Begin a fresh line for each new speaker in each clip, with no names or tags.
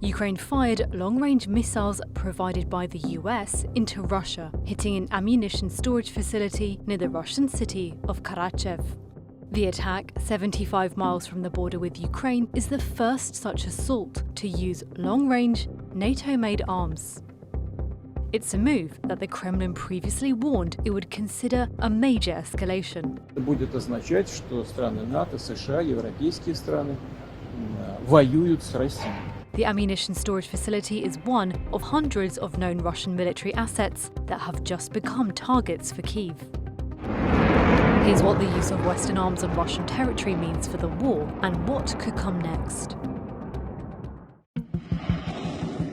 Ukraine fired long-range missiles provided by the US into Russia, hitting an ammunition storage facility near the Russian city of Karachev. The attack, 75 miles from the border with Ukraine, is the first such assault to use long-range, NATO-made arms. It's a move that the Kremlin previously warned it would consider a major escalation.
Это будет означать, что страны НАТО, США, европейские страны воюют с Россией.
The ammunition storage facility is one of hundreds of known Russian military assets that have just become targets for Kyiv. Here's what the use of Western arms on Russian territory means for the war and what could come next.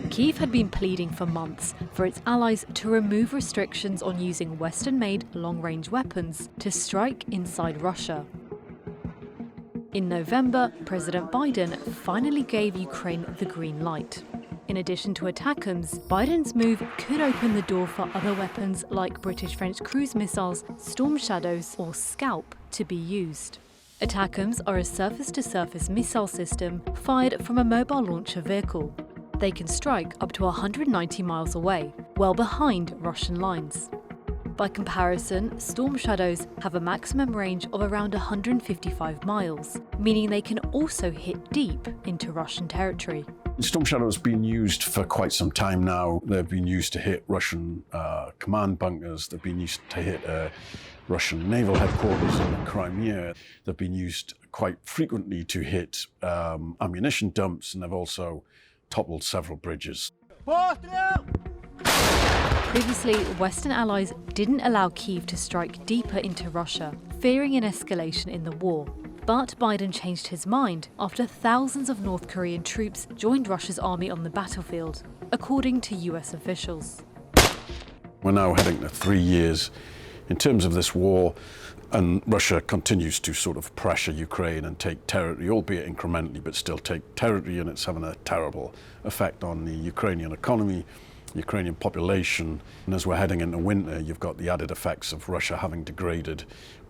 Kyiv had been pleading for months for its allies to remove restrictions on using Western-made long-range weapons to strike inside Russia. In November, President Biden finally gave Ukraine the green light. In addition to ATACMS, Biden's move could open the door for other weapons like British-French cruise missiles, Storm Shadows or Scalp to be used. ATACMS are a surface-to-surface missile system fired from a mobile launcher vehicle. They can strike up to 190 miles away, well behind Russian lines. By comparison, Storm Shadows have a maximum range of around 155 miles, meaning they can also hit deep into Russian territory.
Storm Shadows have been used for quite some time now. They've been used to hit Russian command bunkers. They've been used to hit Russian naval headquarters in the Crimea. They've been used quite frequently to hit ammunition dumps, and they've also toppled several bridges.
Previously, Western allies didn't allow Kyiv to strike deeper into Russia, fearing an escalation in the war. But Biden changed his mind after thousands of North Korean troops joined Russia's army on the battlefield, according to US officials.
We're now heading to 3 years in terms of this war, and Russia continues to sort of pressure Ukraine and take territory, albeit incrementally, but still take territory, and it's having a terrible effect on the Ukrainian economy, Ukrainian population. And as we're heading into winter, you've got the added effects of Russia having degraded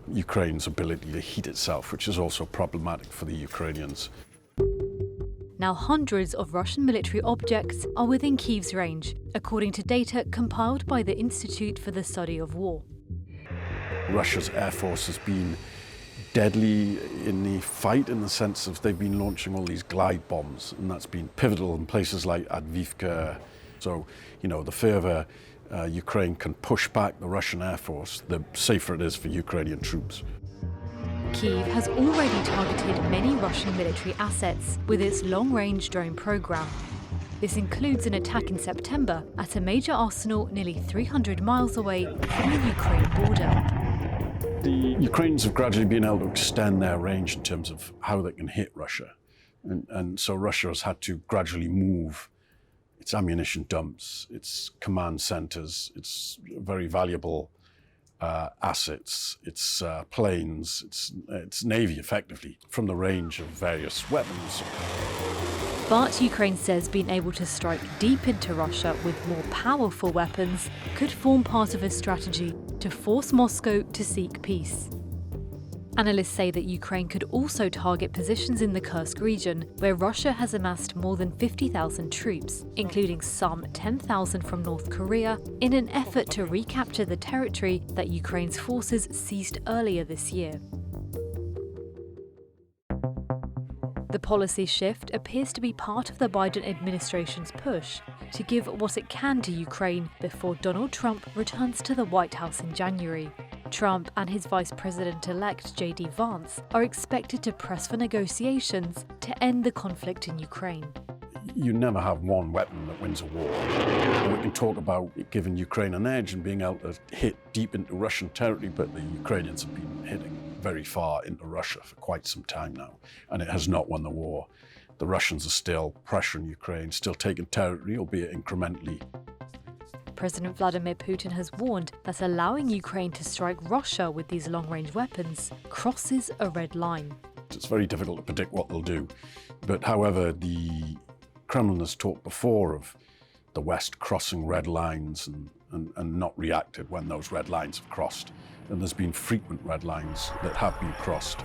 Ukraine's ability to heat itself, which is also problematic for the Ukrainians.
Now hundreds of Russian military objects are within Kyiv's range, according to data compiled by the Institute for the Study of War.
Russia's air force has been deadly in the fight, in the sense of they've been launching all these glide bombs, and that's been pivotal in places like Advivka. So, the further Ukraine can push back the Russian air force, the safer it is for Ukrainian troops.
Kyiv has already targeted many Russian military assets with its long-range drone program. This includes an attack in September at a major arsenal nearly 300 miles away from the Ukraine border.
The Ukrainians have gradually been able to extend their range in terms of how they can hit Russia. And so Russia has had to gradually move its ammunition dumps, its command centers, its very valuable assets, its planes, its navy, effectively, from the range of various weapons.
But Ukraine says being able to strike deep into Russia with more powerful weapons could form part of a strategy to force Moscow to seek peace. Analysts say that Ukraine could also target positions in the Kursk region, where Russia has amassed more than 50,000 troops, including some 10,000 from North Korea, in an effort to recapture the territory that Ukraine's forces seized earlier this year. The policy shift appears to be part of the Biden administration's push to give what it can to Ukraine before Donald Trump returns to the White House in January. Trump and his Vice President-elect J.D. Vance are expected to press for negotiations to end the conflict in Ukraine.
You never have one weapon that wins a war. And we can talk about giving Ukraine an edge and being able to hit deep into Russian territory, but the Ukrainians have been hitting very far into Russia for quite some time now, and it has not won the war. The Russians are still pressuring Ukraine, still taking territory, albeit incrementally.
President Vladimir Putin has warned that allowing Ukraine to strike Russia with these long-range weapons crosses a red line.
It's very difficult to predict what they'll do. But however, the Kremlin has talked before of the West crossing red lines and not reacted when those red lines have crossed. And there's been frequent red lines that have been crossed.